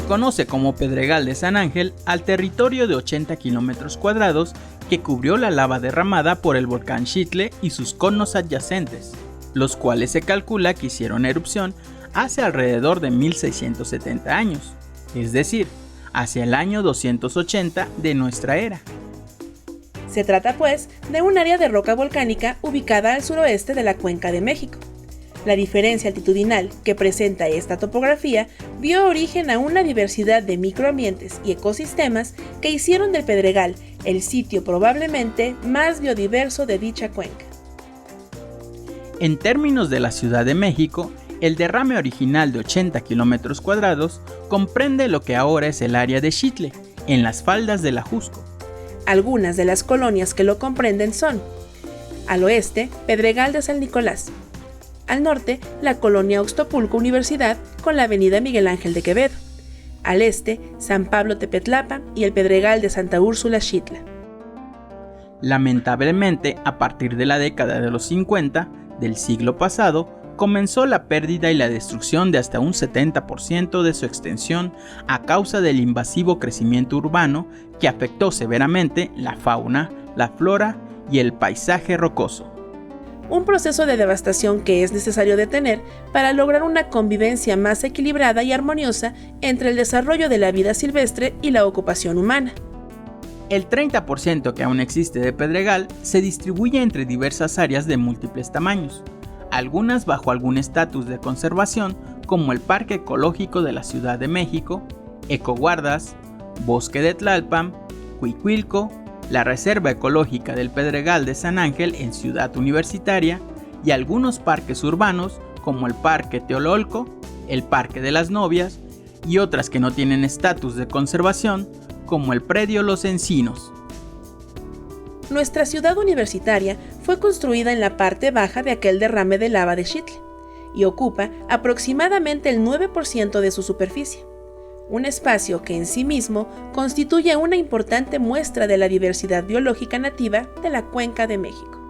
conoce como Pedregal de San Ángel al territorio de 80 kilómetros cuadrados que cubrió la lava derramada por el volcán Xitle y sus conos adyacentes, los cuales se calcula que hicieron erupción hace alrededor de 1670 años, es decir, hacia el año 280 de nuestra era. Se trata, pues, de un área de roca volcánica ubicada al suroeste de la Cuenca de México. La diferencia altitudinal que presenta esta topografía dio origen a una diversidad de microambientes y ecosistemas que hicieron del Pedregal el sitio probablemente más biodiverso de dicha cuenca. En términos de la Ciudad de México, el derrame original de 80 kilómetros cuadrados comprende lo que ahora es el área de Xitle, en las faldas del Ajusco. Algunas de las colonias que lo comprenden son: al oeste, Pedregal de San Nicolás; al norte, la colonia Oxtopulco Universidad con la avenida Miguel Ángel de Quevedo; al este, San Pablo Tepetlapa y el Pedregal de Santa Úrsula Xitla. Lamentablemente, a partir de la década de los 50 del siglo pasado, comenzó la pérdida y la destrucción de hasta un 70% de su extensión a causa del invasivo crecimiento urbano que afectó severamente la fauna, la flora y el paisaje rocoso. Un proceso de devastación que es necesario detener para lograr una convivencia más equilibrada y armoniosa entre el desarrollo de la vida silvestre y la ocupación humana. El 30% que aún existe de Pedregal se distribuye entre diversas áreas de múltiples tamaños, algunas bajo algún estatus de conservación como el Parque Ecológico de la Ciudad de México, Ecoguardas, Bosque de Tlalpan, Cuicuilco, la Reserva Ecológica del Pedregal de San Ángel en Ciudad Universitaria y algunos parques urbanos como el Parque Teololco, el Parque de las Novias y otras que no tienen estatus de conservación como el Predio Los Encinos. Nuestra ciudad universitaria fue construida en la parte baja de aquel derrame de lava de Xitle y ocupa aproximadamente el 9% de su superficie, un espacio que en sí mismo constituye una importante muestra de la diversidad biológica nativa de la Cuenca de México.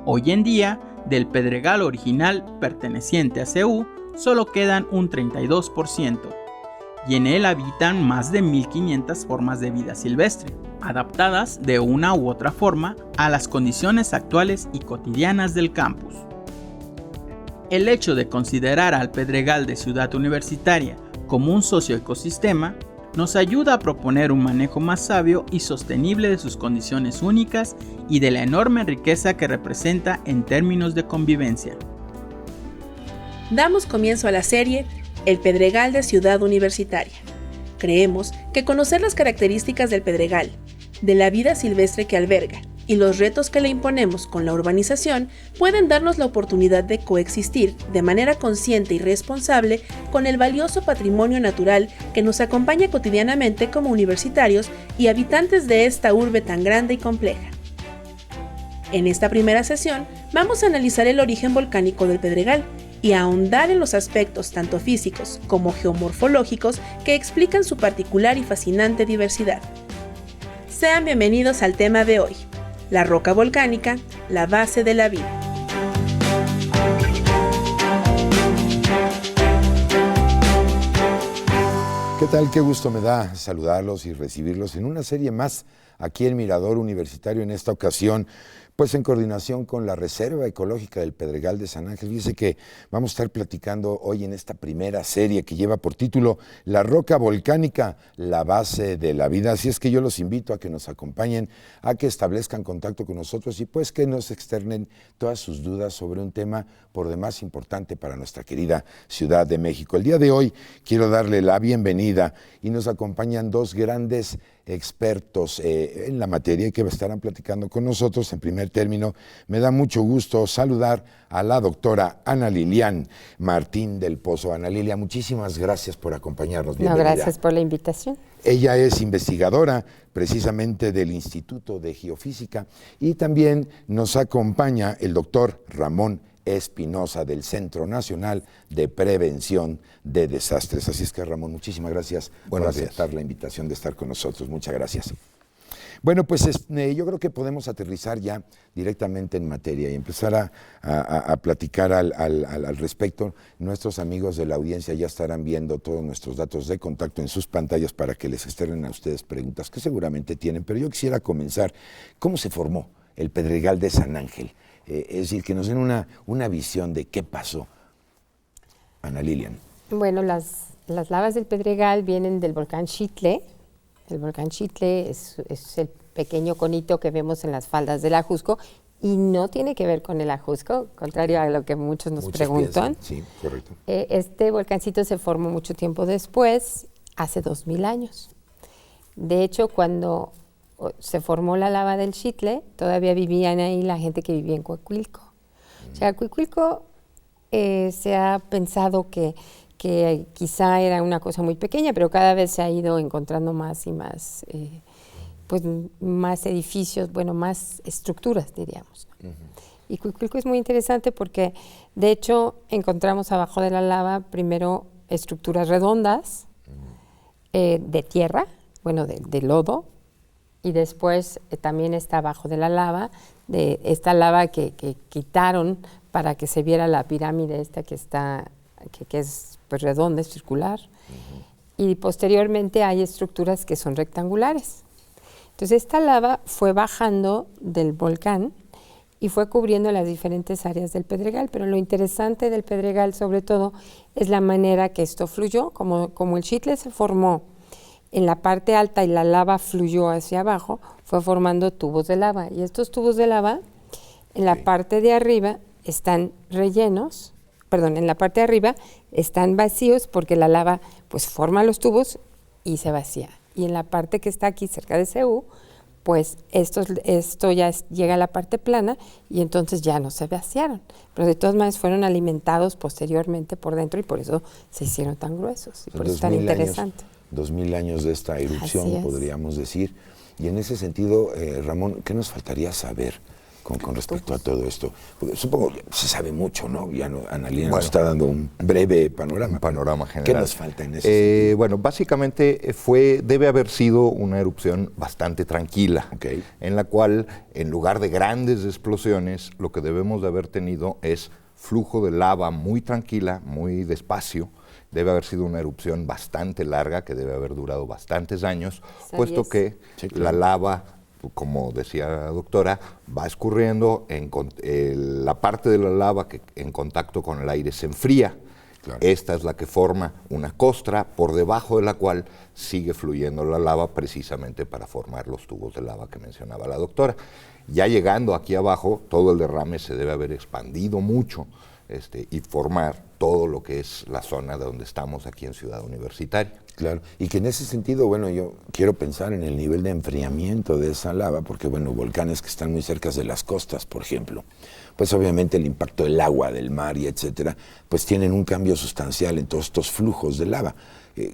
Hoy en día, del Pedregal original perteneciente a CU, solo quedan un 32%, y en él habitan más de 1500 formas de vida silvestre, adaptadas de una u otra forma a las condiciones actuales y cotidianas del campus. El hecho de considerar al Pedregal de Ciudad Universitaria como un socioecosistema nos ayuda a proponer un manejo más sabio y sostenible de sus condiciones únicas y de la enorme riqueza que representa en términos de convivencia. Damos comienzo a la serie El Pedregal de Ciudad Universitaria. Creemos que conocer las características del Pedregal, de la vida silvestre que alberga y los retos que le imponemos con la urbanización pueden darnos la oportunidad de coexistir de manera consciente y responsable con el valioso patrimonio natural que nos acompaña cotidianamente como universitarios y habitantes de esta urbe tan grande y compleja. En esta primera sesión vamos a analizar el origen volcánico del Pedregal y a ahondar en los aspectos tanto físicos como geomorfológicos que explican su particular y fascinante diversidad. Sean bienvenidos al tema de hoy: la roca volcánica, la base de la vida. ¿Qué tal? Qué gusto me da saludarlos y recibirlos en una serie más aquí en Mirador Universitario, en esta ocasión, pues en coordinación con la Reserva Ecológica del Pedregal de San Ángel. Fíjense que vamos a estar platicando hoy en esta primera serie que lleva por título La roca volcánica, la base de la vida. Así es que yo los invito a que nos acompañen, a que establezcan contacto con nosotros y pues que nos externen todas sus dudas sobre un tema por demás importante para nuestra querida Ciudad de México. El día de hoy quiero darle la bienvenida y nos acompañan dos grandes expertos en la materia que estarán platicando con nosotros. En primer término, me da mucho gusto saludar a la doctora Ana Lilian Martín del Pozo. Ana Lilia, muchísimas gracias por acompañarnos. Bienvenida. No, gracias por la invitación. Ella es investigadora precisamente del Instituto de Geofísica y también nos acompaña el doctor Ramón Espinosa del Centro Nacional de Prevención de Desastres. Así es que, Ramón, muchísimas gracias por aceptar la invitación de estar con nosotros. Muchas gracias. Bueno, pues yo creo que podemos aterrizar ya directamente en materia y empezar a platicar al respecto. Nuestros amigos de la audiencia ya estarán viendo todos nuestros datos de contacto en sus pantallas para que les externen a ustedes preguntas que seguramente tienen, pero yo quisiera comenzar. ¿Cómo se formó el Pedregal de San Ángel? Es decir, que nos den una visión de qué pasó. Ana Lilian. Bueno, las lavas del Pedregal vienen del volcán Xitle. El volcán Xitle es el pequeño conito que vemos en las faldas del Ajusco y no tiene que ver con el Ajusco, contrario a lo que muchos preguntan. Sí, correcto. Este volcancito se formó mucho tiempo después, hace 2000 años. De hecho, cuando se formó la lava del Xitle, todavía vivían ahí la gente que vivía en Coahuilco. O sea, Coahuilco se ha pensado que quizá era una cosa muy pequeña, pero cada vez se ha ido encontrando más y más, pues más edificios, bueno, más estructuras, diríamos. Y Coahuilco es muy interesante porque, de hecho, encontramos abajo de la lava primero estructuras redondas de tierra, bueno, de lodo, y después también está abajo de la lava, de esta lava que quitaron para que se viera la pirámide esta que está, que es pues redonda, es circular, y posteriormente hay estructuras que son rectangulares. Entonces esta lava fue bajando del volcán y fue cubriendo las diferentes áreas del Pedregal, pero lo interesante del Pedregal sobre todo es la manera que esto fluyó, como el Xitle se formó en la parte alta y la lava fluyó hacia abajo, fue formando tubos de lava, y estos tubos de lava en la parte de arriba están rellenos, en la parte de arriba están vacíos porque la lava pues forma los tubos y se vacía. Y en la parte que está aquí cerca de CU, pues esto ya llega a la parte plana y entonces ya no se vaciaron. Pero de todas maneras fueron alimentados posteriormente por dentro y por eso se hicieron tan gruesos y por eso es tan interesante. 2000 años de esta erupción, podríamos decir. Y en ese sentido, Ramón, ¿qué nos faltaría saber con respecto a todo esto? Porque supongo que se sabe mucho, ¿no? Ya Ana Lilian nos está dando un breve panorama. Un panorama general. ¿Qué nos falta en ese sentido? Bueno, básicamente debe haber sido una erupción bastante tranquila, en la cual, en lugar de grandes explosiones, lo que debemos de haber tenido es flujo de lava muy tranquila, muy despacio. Debe haber sido una erupción bastante larga, que debe haber durado bastantes años, puesto que la lava, como decía la doctora, va escurriendo, la parte de la lava que en contacto con el aire se enfría. Claro. Esta es la que forma una costra por debajo de la cual sigue fluyendo la lava precisamente para formar los tubos de lava que mencionaba la doctora. Ya llegando aquí abajo, todo el derrame se debe haber expandido mucho y formar todo lo que es la zona de donde estamos aquí en Ciudad Universitaria. Claro, y que en ese sentido, bueno, yo quiero pensar en el nivel de enfriamiento de esa lava, porque, bueno, volcanes que están muy cerca de las costas, por ejemplo, pues obviamente el impacto del agua, del mar y etcétera, pues tienen un cambio sustancial en todos estos flujos de lava.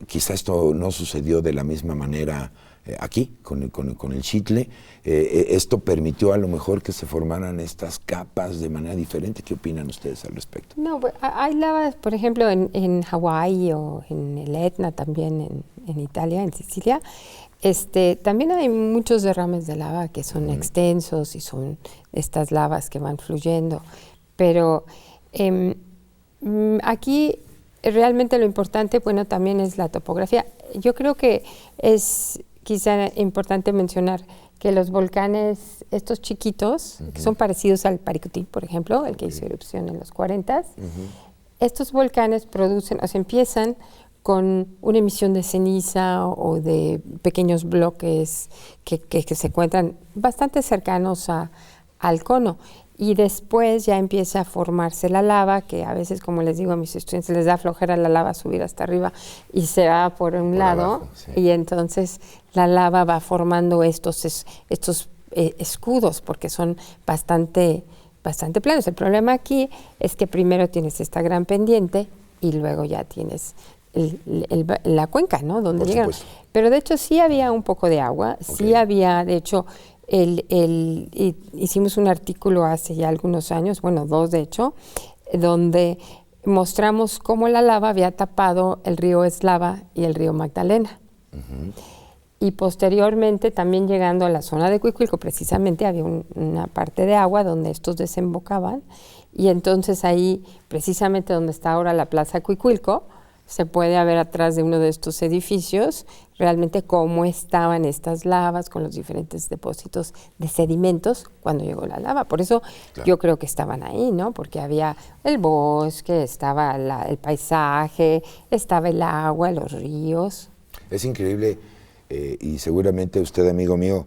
Quizá esto no sucedió de la misma manera aquí, con el Xitle. Esto permitió a lo mejor que se formaran estas capas de manera diferente. ¿Qué opinan ustedes al respecto? No, pues, hay lavas, por ejemplo, en Hawái o en el Etna también, en Italia, en Sicilia. También hay muchos derrames de lava que son extensos y son estas lavas que van fluyendo. Pero aquí realmente lo importante, bueno, también es la topografía. Yo creo que es quizá importante mencionar que los volcanes, estos chiquitos, que son parecidos al Paricutín, por ejemplo, el que hizo erupción en los 40s, estos volcanes producen, o sea, empiezan con una emisión de ceniza o de pequeños bloques que se encuentran bastante cercanos al cono. Y después ya empieza a formarse la lava, que a veces, como les digo a mis estudiantes, les da flojera la lava subir hasta arriba y se va por un lado, abajo, y entonces la lava va formando estos escudos, porque son bastante planos. El problema aquí es que primero tienes esta gran pendiente y luego ya tienes la cuenca, ¿no? Donde llegan. Pero de hecho sí había un poco de agua, sí había, de hecho, hicimos un artículo hace ya algunos años, bueno, 2 de hecho, donde mostramos cómo la lava había tapado el río Eslava y el río Magdalena. y posteriormente también llegando a la zona de Cuicuilco, precisamente había una parte de agua donde estos desembocaban, y entonces ahí, precisamente donde está ahora la Plaza Cuicuilco, se puede ver atrás de uno de estos edificios realmente cómo estaban estas lavas con los diferentes depósitos de sedimentos cuando llegó la lava. Por eso yo creo que estaban ahí, ¿no? Porque había el bosque, estaba el paisaje, estaba el agua, los ríos. Es increíble y seguramente usted, amigo mío,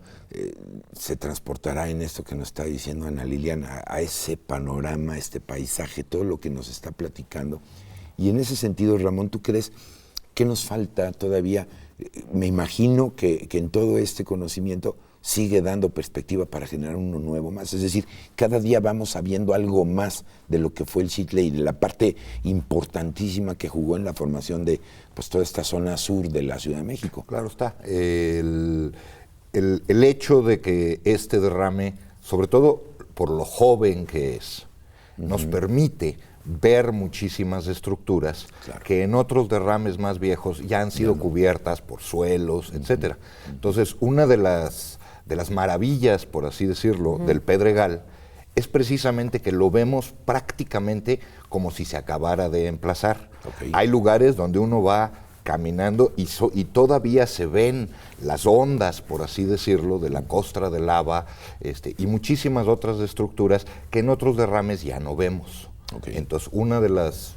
se transportará en esto que nos está diciendo Ana Liliana, a ese panorama, este paisaje, todo lo que nos está platicando. Y en ese sentido, Ramón, ¿tú crees que nos falta todavía? Me imagino que en todo este conocimiento sigue dando perspectiva para generar uno nuevo más. Es decir, cada día vamos sabiendo algo más de lo que fue el Xitle y de la parte importantísima que jugó en la formación de pues, toda esta zona sur de la Ciudad de México. Claro está. El hecho de que este derrame, sobre todo por lo joven que es, nos permite ver muchísimas estructuras que en otros derrames más viejos ya han sido cubiertas por suelos, etcétera. Entonces, una de las maravillas, por así decirlo, del Pedregal es precisamente que lo vemos prácticamente como si se acabara de emplazar. Hay lugares donde uno va caminando y todavía se ven las ondas, por así decirlo, de la costra de lava y muchísimas otras estructuras que en otros derrames ya no vemos. Entonces, una de las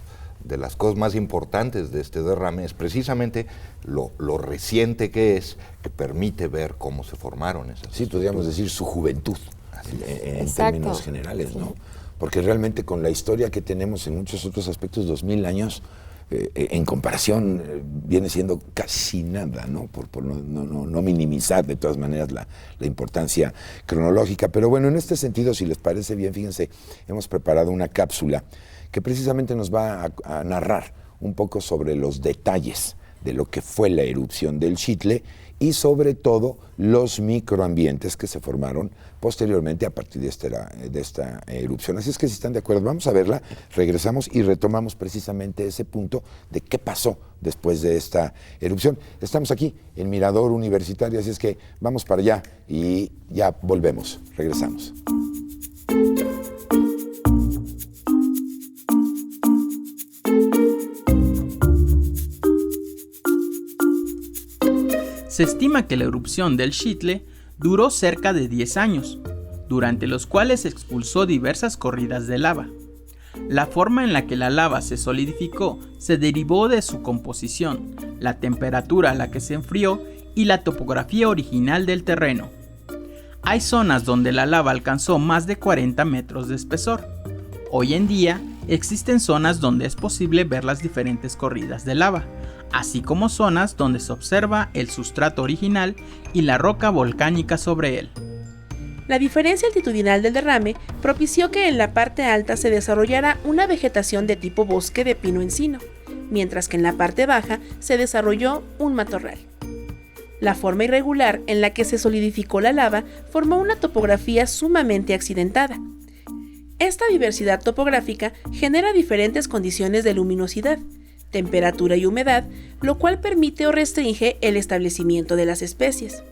cosas más importantes de este derrame es precisamente lo reciente que es, que permite ver cómo se formaron esas estructuras. Podríamos decir su juventud, en términos generales, ¿no? Porque realmente con la historia que tenemos en muchos otros aspectos, 2000 años, en comparación viene siendo casi nada, ¿no? Por no minimizar de todas maneras la importancia cronológica. Pero bueno, en este sentido, si les parece bien, fíjense, hemos preparado una cápsula que precisamente nos va a narrar un poco sobre los detalles de lo que fue la erupción del Xitle y sobre todo los microambientes que se formaron posteriormente a partir de esta erupción. Así es que si están de acuerdo, vamos a verla, regresamos y retomamos precisamente ese punto de qué pasó después de esta erupción. Estamos aquí en Mirador Universitario, así es que vamos para allá y ya volvemos, regresamos. Se estima que la erupción del Xitle duró cerca de 10 años, durante los cuales expulsó diversas corridas de lava. La forma en la que la lava se solidificó se derivó de su composición, la temperatura a la que se enfrió y la topografía original del terreno. Hay zonas donde la lava alcanzó más de 40 metros de espesor. Hoy en día existen zonas donde es posible ver las diferentes corridas de lava, así como zonas donde se observa el sustrato original y la roca volcánica sobre él. La diferencia altitudinal del derrame propició que en la parte alta se desarrollara una vegetación de tipo bosque de pino-encino, mientras que en la parte baja se desarrolló un matorral. La forma irregular en la que se solidificó la lava formó una topografía sumamente accidentada. Esta diversidad topográfica genera diferentes condiciones de luminosidad, temperatura y humedad, lo cual permite o restringe el establecimiento de las especies.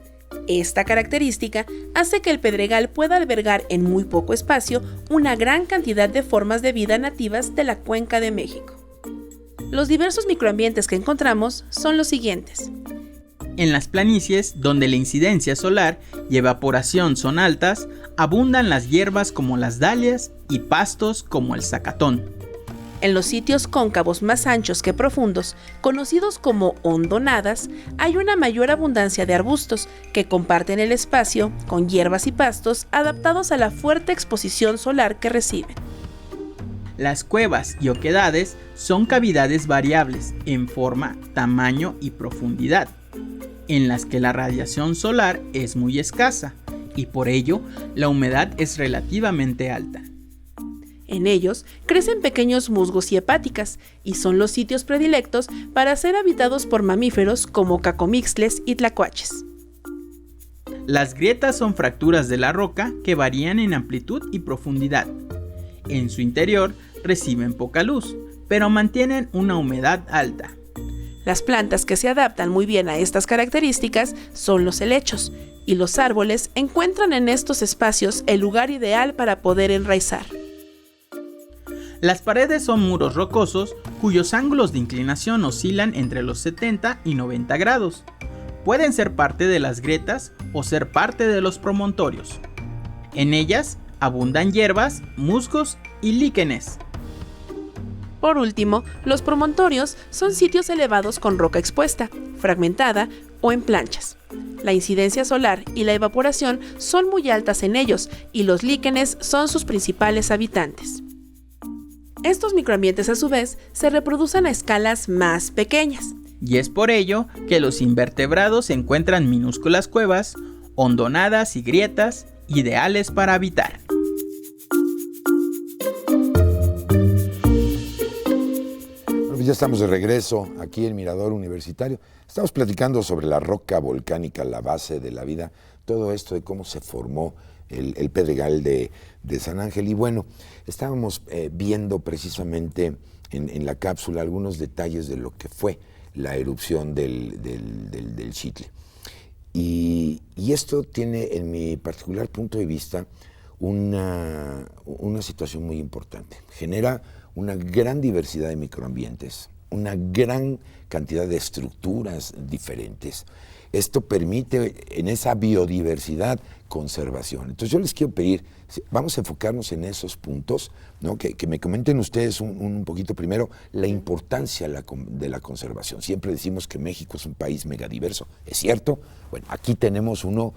Esta característica hace que el Pedregal pueda albergar en muy poco espacio una gran cantidad de formas de vida nativas de la Cuenca de México. Los diversos microambientes que encontramos son los siguientes. En las planicies, donde la incidencia solar y evaporación son altas, abundan las hierbas como las dalias y pastos como el zacatón. En los sitios cóncavos más anchos que profundos, conocidos como hondonadas, hay una mayor abundancia de arbustos que comparten el espacio con hierbas y pastos adaptados a la fuerte exposición solar que reciben. Las cuevas y oquedades son cavidades variables en forma, tamaño y profundidad, en las que la radiación solar es muy escasa y por ello la humedad es relativamente alta. En ellos crecen pequeños musgos y hepáticas y son los sitios predilectos para ser habitados por mamíferos como cacomixtles y tlacuaches. Las grietas son fracturas de la roca que varían en amplitud y profundidad. En su interior reciben poca luz, pero mantienen una humedad alta. Las plantas que se adaptan muy bien a estas características son los helechos, y los árboles encuentran en estos espacios el lugar ideal para poder enraizar. Las paredes son muros rocosos cuyos ángulos de inclinación oscilan entre los 70 y 90 grados. Pueden ser parte de las grietas o ser parte de los promontorios. En ellas abundan hierbas, musgos y líquenes. Por último, los promontorios son sitios elevados con roca expuesta, fragmentada o en planchas. La incidencia solar y la evaporación son muy altas en ellos y los líquenes son sus principales habitantes. Estos microambientes a su vez se reproducen a escalas más pequeñas. Y es por ello que los invertebrados encuentran minúsculas cuevas, hondonadas y grietas ideales para habitar. Ya estamos de regreso aquí en Mirador Universitario. Estamos platicando sobre la roca volcánica, la base de la vida, todo esto de cómo se formó el Pedregal de San Ángel. Y bueno, estábamos viendo precisamente en la cápsula algunos detalles de lo que fue la erupción del Xitle. Y esto tiene, en mi particular punto de vista, una situación muy importante. Genera una gran diversidad de microambientes, una gran cantidad de estructuras diferentes. Esto permite en esa biodiversidad conservación. Entonces yo les quiero pedir, vamos a enfocarnos en esos puntos, ¿no? Que me comenten ustedes un poquito primero la importancia de la conservación. Siempre decimos que México es un país megadiverso, ¿es cierto? Bueno, aquí tenemos uno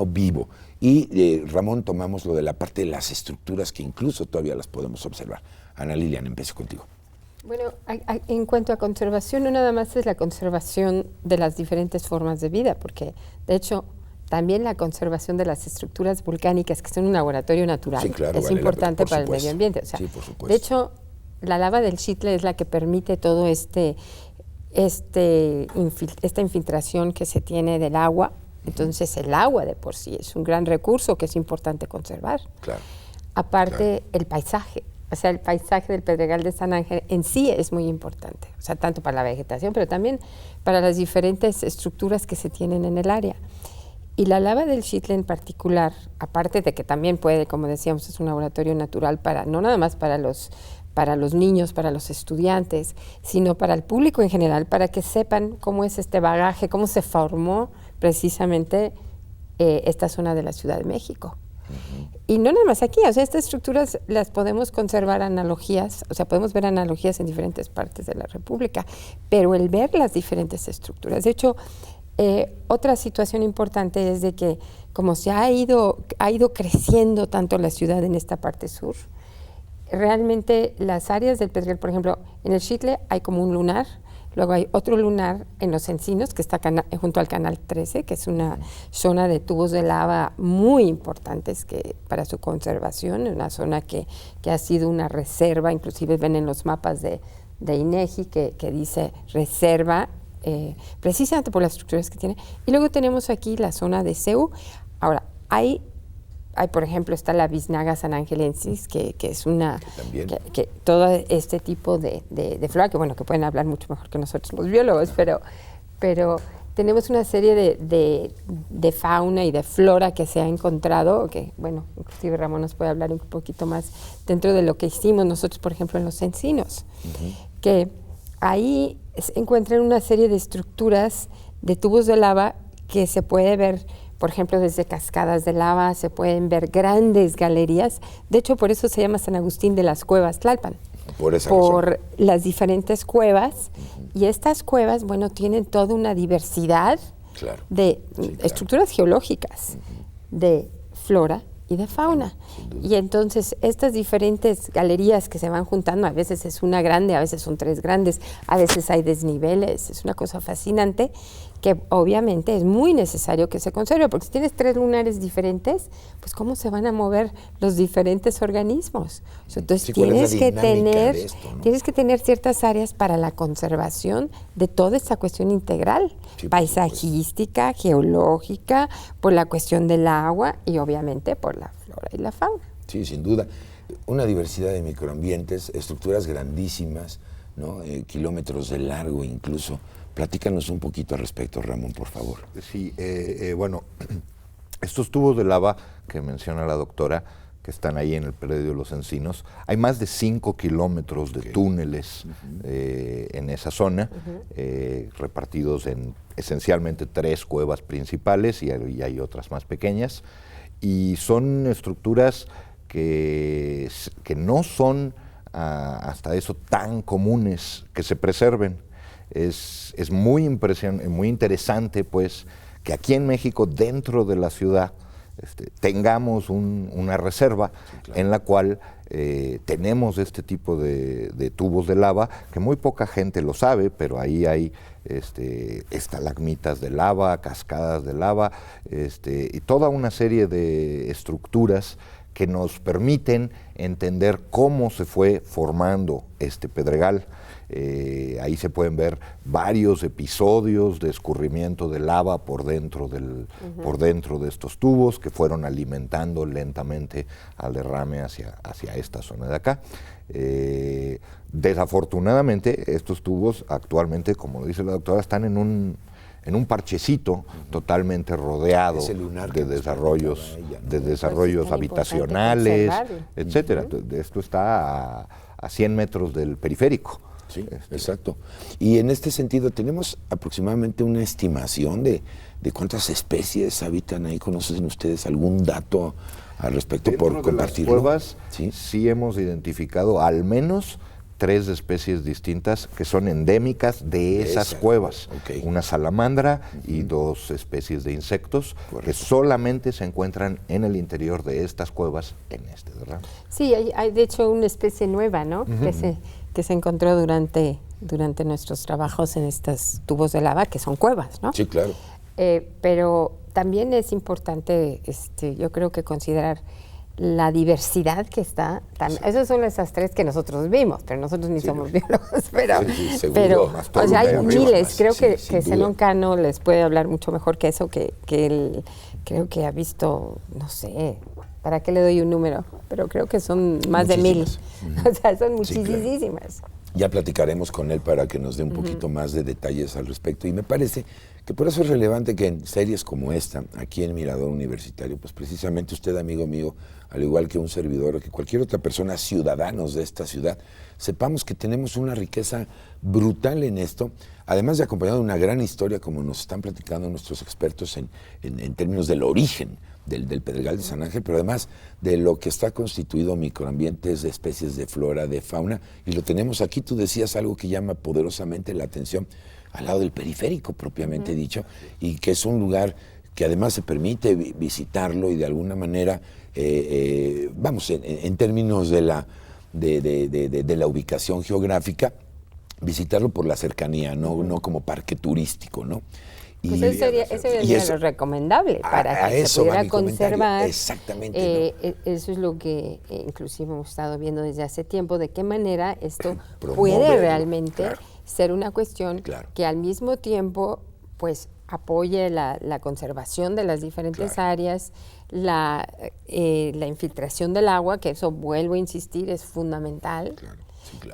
vivo. Y Ramón, tomamos lo de la parte de las estructuras que incluso todavía las podemos observar. Ana Lilian, empiezo contigo. Bueno, en cuanto a conservación, no nada más es la conservación de las diferentes formas de vida, porque de hecho también la conservación de las estructuras volcánicas, que son un laboratorio natural, sí, claro, es importante para el medio ambiente. O sea, sí, por supuesto. De hecho, la lava del Xitle es la que permite todo esta infiltración que se tiene del agua. Entonces el agua de por sí es un gran recurso que es importante conservar. Claro. Aparte, el paisaje. O sea, el paisaje del Pedregal de San Ángel en sí es muy importante, o sea, tanto para la vegetación, pero también para las diferentes estructuras que se tienen en el área. Y la lava del Xitle en particular, aparte de que también puede, como decíamos, es un laboratorio natural para, no nada más para los niños, para los estudiantes, sino para el público en general, para que sepan cómo es este bagaje, cómo se formó precisamente esta zona de la Ciudad de México. Y no nada más aquí, o sea, estas estructuras las podemos conservar analogías, o sea, podemos ver analogías en diferentes partes de la República, pero el ver las diferentes estructuras. De hecho, otra situación importante es de que como se ha ido creciendo tanto la ciudad en esta parte sur, realmente las áreas del Pedregal, por ejemplo, en el Xitle hay como un lunar. Luego hay otro lunar en Los Encinos, que está junto al Canal 13, que es una zona de tubos de lava muy importantes para su conservación, una zona que ha sido una reserva, inclusive ven en los mapas de INEGI que dice reserva, precisamente por las estructuras que tiene. Y luego tenemos aquí la zona de CEU. Ahora, hay por ejemplo, está la biznaga sanangelensis, que es una... Que todo este tipo de flora, que bueno, que pueden hablar mucho mejor que nosotros los biólogos, pero tenemos una serie de fauna y de flora que se ha encontrado, que bueno, inclusive Ramón nos puede hablar un poquito más dentro de lo que hicimos nosotros, por ejemplo, en Los Encinos, que ahí se encuentran una serie de estructuras de tubos de lava que se puede ver. Por ejemplo, desde cascadas de lava se pueden ver grandes galerías. De hecho, por eso se llama San Agustín de las Cuevas Tlalpan. Por las diferentes cuevas. Y estas cuevas, bueno, tienen toda una diversidad de estructuras geológicas, de flora y de fauna. Y entonces estas diferentes galerías que se van juntando, a veces es una grande, a veces son tres grandes, a veces hay desniveles, es una cosa fascinante que obviamente es muy necesario que se conserve, porque si tienes tres lunares diferentes, pues cómo se van a mover los diferentes organismos. O sea, entonces tienes que tener ciertas áreas para la conservación de toda esta cuestión integral, paisajística, geológica, por la cuestión del agua y obviamente por la flora y la fauna. Sí, sin duda. Una diversidad de microambientes, estructuras grandísimas, ¿no? Kilómetros de largo incluso. Platícanos un poquito al respecto, Ramón, por favor. Sí, bueno, estos tubos de lava que menciona la doctora, que están ahí en el predio de Los Encinos, hay más de 5 kilómetros de túneles en esa zona, repartidos en esencialmente 3 cuevas principales y hay otras más pequeñas, y son estructuras que no son hasta eso tan comunes que se preserven. Es muy interesante, pues, que aquí en México, dentro de la ciudad, tengamos una reserva, sí, claro, en la cual tenemos este tipo de tubos de lava, que muy poca gente lo sabe, pero ahí hay estalagmitas de lava, cascadas de lava, y toda una serie de estructuras que nos permiten entender cómo se fue formando este pedregal. Ahí se pueden ver varios episodios de escurrimiento de lava por dentro de estos tubos que fueron alimentando lentamente al derrame hacia esta zona de acá. Desafortunadamente, estos tubos actualmente, como dice la doctora, están en un parchecito totalmente rodeado de desarrollos habitacionales, etcétera. Esto está a 100 metros del periférico. Sí, exacto. Y en este sentido, ¿tenemos aproximadamente una estimación de cuántas especies habitan ahí? ¿Conocen ustedes algún dato al respecto por compartirlo? En las cuevas sí hemos identificado al menos 3 especies distintas que son endémicas de esas cuevas. Okay. Una salamandra y 2 especies de insectos. Correcto. Que solamente se encuentran en el interior de estas cuevas en este derrame. Sí, hay de hecho una especie nueva, ¿no? Que se encontró durante nuestros trabajos en estos tubos de lava, que son cuevas, ¿no? Sí, claro. Pero también es importante, yo creo que considerar la diversidad que está. Sí. Esas son esas 3 que nosotros vimos, pero nosotros ni somos biólogos. Pero o sea, hay miles. Creo que Zenón Cano les puede hablar mucho mejor que eso, que él creo que ha visto, no sé, ¿para qué le doy un número? Pero creo que son más de 1000. O sea, son muchísimas. Claro. Ya platicaremos con él para que nos dé un poquito más de detalles al respecto. Y me parece que por eso es relevante que en series como esta, aquí en Mirador Universitario, pues precisamente usted, amigo mío, al igual que un servidor o que cualquier otra persona, ciudadanos de esta ciudad, sepamos que tenemos una riqueza brutal en esto, además de acompañado de una gran historia, como nos están platicando nuestros expertos en términos del origen del Pedregal de San Ángel, pero además de lo que está constituido microambientes de especies de flora, de fauna, y lo tenemos aquí. Tú decías algo que llama poderosamente la atención, al lado del periférico propiamente dicho, y que es un lugar que además se permite visitarlo y de alguna manera, vamos, en términos de la ubicación geográfica, visitarlo por la cercanía, no como parque turístico, ¿no? Pues eso sería lo recomendable para que se pudiera conservar. Exactamente. ¿No? Eso es lo que inclusive hemos estado viendo desde hace tiempo, de qué manera esto puede realmente ser una cuestión que al mismo tiempo pues apoye la conservación de las diferentes áreas, la infiltración del agua, que eso, vuelvo a insistir, es fundamental.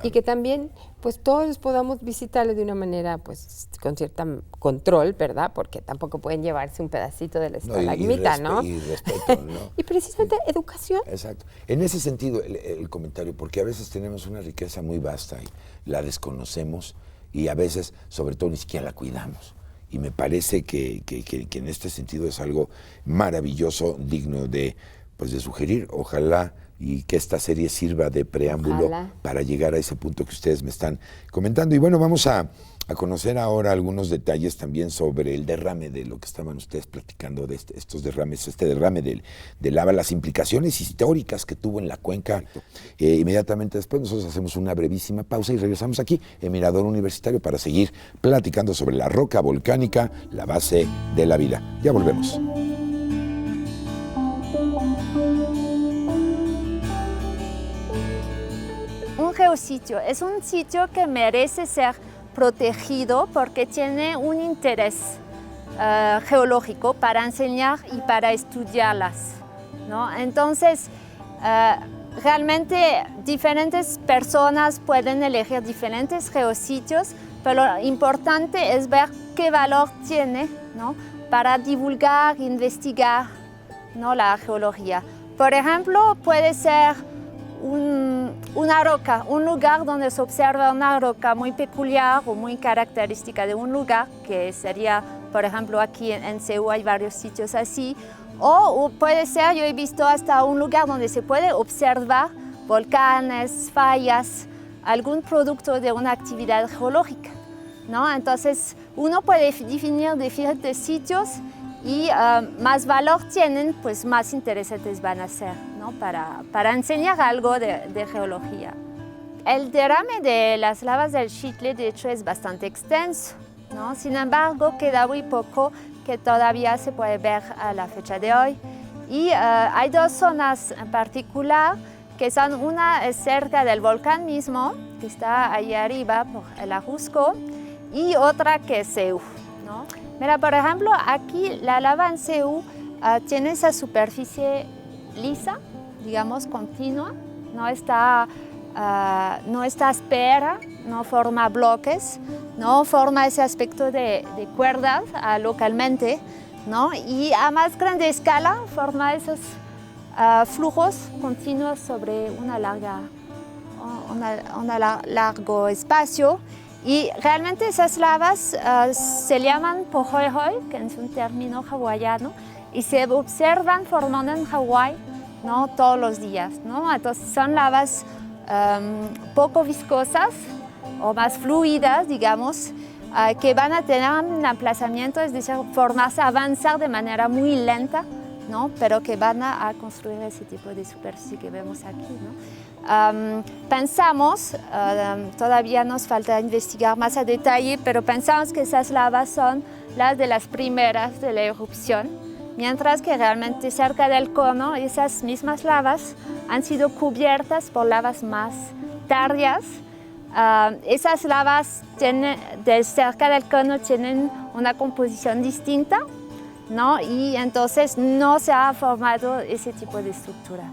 Y que también pues todos podamos visitarlo de una manera pues con cierto control, ¿verdad? Porque tampoco pueden llevarse un pedacito de la estalagmita, ¿no? Y respeto, ¿no? Y precisamente educación. Exacto. En ese sentido, el comentario, porque a veces tenemos una riqueza muy vasta y la desconocemos y a veces, sobre todo, ni siquiera la cuidamos. Y me parece que en este sentido es algo maravilloso, digno de sugerir. Ojalá y que esta serie sirva de preámbulo para llegar a ese punto que ustedes me están comentando. Y bueno, vamos a conocer ahora algunos detalles también sobre el derrame, de lo que estaban ustedes platicando, de estos derrames, derrame de lava, las implicaciones históricas que tuvo en la cuenca. Inmediatamente después nosotros hacemos una brevísima pausa y regresamos aquí en Mirador Universitario para seguir platicando sobre la roca volcánica, la base de la vida. Ya volvemos. Un geositio es un sitio que merece ser protegido porque tiene un interés geológico para enseñar y para estudiarlas, ¿no? Entonces, realmente diferentes personas pueden elegir diferentes geositios, pero lo importante es ver qué valor tiene, ¿no?, para divulgar, investigar, ¿no?, la geología. Por ejemplo, puede ser una roca, un lugar donde se observa una roca muy peculiar o muy característica de un lugar, que sería, por ejemplo, aquí en Ceú hay varios sitios así, o puede ser, yo he visto hasta un lugar donde se puede observar volcanes, fallas, algún producto de una actividad geológica, ¿no? Entonces, uno puede definir diferentes sitios y más valor tienen, pues más interesantes van a ser, ¿no?, para enseñar algo de geología. El derrame de las lavas del Xitle, de hecho, es bastante extenso, ¿no? Sin embargo, queda muy poco que todavía se puede ver a la fecha de hoy. Y hay dos zonas en particular, que son una es cerca del volcán mismo, que está ahí arriba por el Ajusco, y otra que es Ceú, ¿no? Mira, por ejemplo, aquí la lava en Ceú tiene esa superficie lisa, digamos, continua, no está aspera, no forma bloques, no forma ese aspecto de cuerdas localmente, ¿no? Y a más grande escala forma esos flujos continuos sobre un largo espacio. Y realmente esas lavas se llaman pohoihoy, que es un término hawaiano, y se observan formando en Hawái, ¿no?, todos los días, ¿no? Entonces son lavas poco viscosas o más fluidas, digamos, que van a tener un emplazamiento, es decir, formarse, avanzar de manera muy lenta, ¿no?, pero que van a construir ese tipo de superficie que vemos aquí, ¿no? Pensamos, todavía nos falta investigar más a detalle, pero pensamos que esas lavas son las de las primeras de la erupción, mientras que realmente cerca del cono esas mismas lavas han sido cubiertas por lavas más tardías. Esas lavas de cerca del cono tienen una composición distinta, ¿no?, y entonces no se ha formado ese tipo de estructura.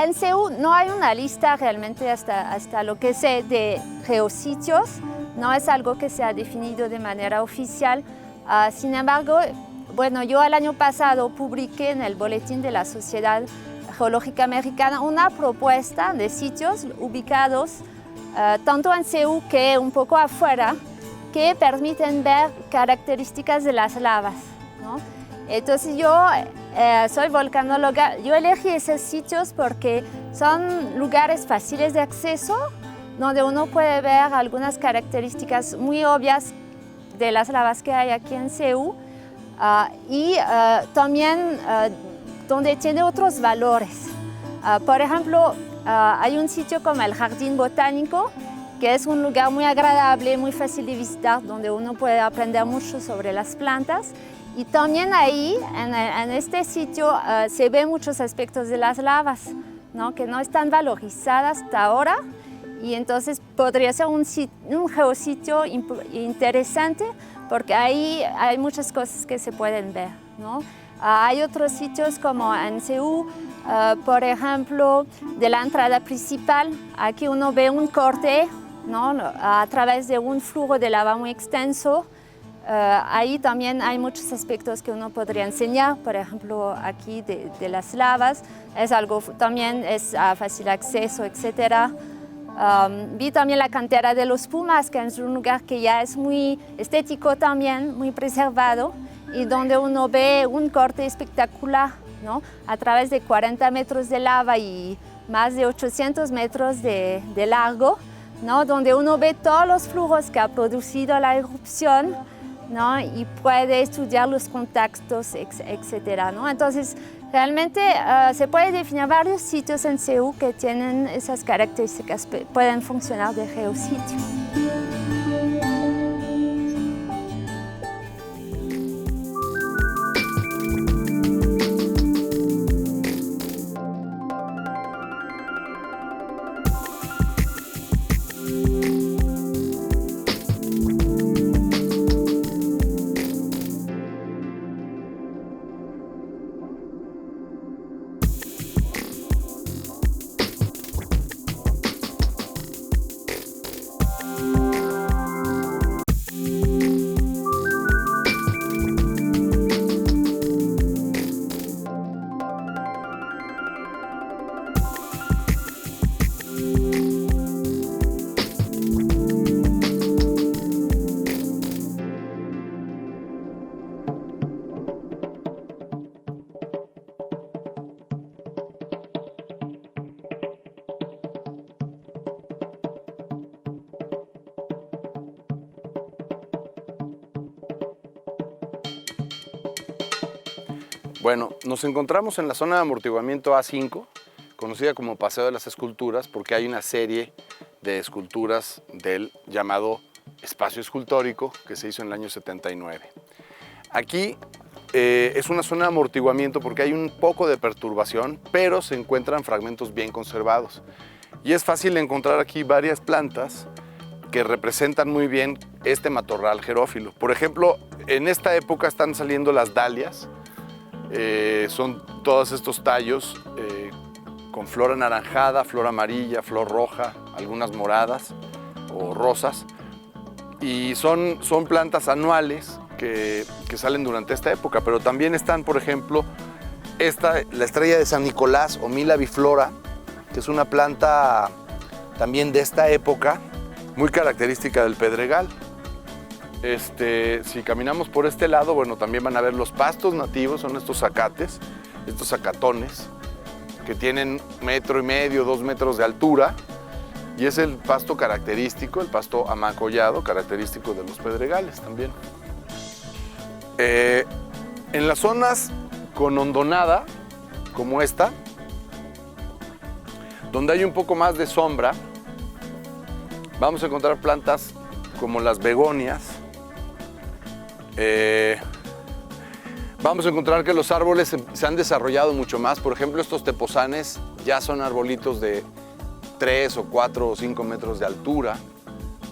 En Ceú no hay una lista realmente hasta lo que sé de geositios, no es algo que se ha definido de manera oficial. Sin embargo, bueno, yo el año pasado publiqué en el boletín de la Sociedad Geológica Americana una propuesta de sitios ubicados tanto en Ceú que un poco afuera, que permiten ver características de las lavas, ¿no? Entonces yo soy volcanóloga, yo elegí esos sitios porque son lugares fáciles de acceso, donde uno puede ver algunas características muy obvias de las lavas que hay aquí en Ceú, y también donde tiene otros valores. Por ejemplo, hay un sitio como el Jardín Botánico, que es un lugar muy agradable, muy fácil de visitar, donde uno puede aprender mucho sobre las plantas. Y también ahí, en este sitio, se ven muchos aspectos de las lavas, ¿no?, que no están valorizadas hasta ahora. Y entonces podría ser un geositio interesante, porque ahí hay muchas cosas que se pueden ver, ¿no? Hay otros sitios como en Ceú, por ejemplo, de la entrada principal. Aquí uno ve un corte, ¿no?, a través de un flujo de lava muy extenso. Ahí también hay muchos aspectos que uno podría enseñar, por ejemplo, aquí de las lavas. Es algo también es fácil acceso, etc. Vi también la cantera de los Pumas, que es un lugar que ya es muy estético también, muy preservado, y donde uno ve un corte espectacular, ¿no?, a través de 40 metros de lava y más de 800 metros de largo, ¿no?, donde uno ve todos los flujos que ha producido la erupción, ¿no?, y puede estudiar los contactos, etc., ¿no? Entonces, realmente se puede definir varios sitios en Ceú que tienen esas características, pueden funcionar de geositio. Bueno, nos encontramos en la zona de amortiguamiento A5, conocida como Paseo de las Esculturas, porque hay una serie de esculturas del llamado espacio escultórico que se hizo en el año 79. Aquí es una zona de amortiguamiento porque hay un poco de perturbación, pero se encuentran fragmentos bien conservados. Y es fácil encontrar aquí varias plantas que representan muy bien este matorral xerófilo. Por ejemplo, en esta época están saliendo las dalias. Son todos estos tallos con flor anaranjada, flor amarilla, flor roja, algunas moradas o rosas. Y son plantas anuales que salen durante esta época, pero también están, por ejemplo, la estrella de San Nicolás o Mila biflora, que es una planta también de esta época, muy característica del Pedregal. Si caminamos por este lado, bueno, también van a ver los pastos nativos, son estos zacates, estos zacatones, que tienen 1,5 metros, 2 metros de altura, y es el pasto característico, el pasto amacollado, característico de los pedregales también. En las zonas con hondonada, como esta, donde hay un poco más de sombra, vamos a encontrar plantas como las begonias. Vamos a encontrar que los árboles se han desarrollado mucho más. Por ejemplo, estos tepozanes ya son arbolitos de 3 o 4 o 5 metros de altura.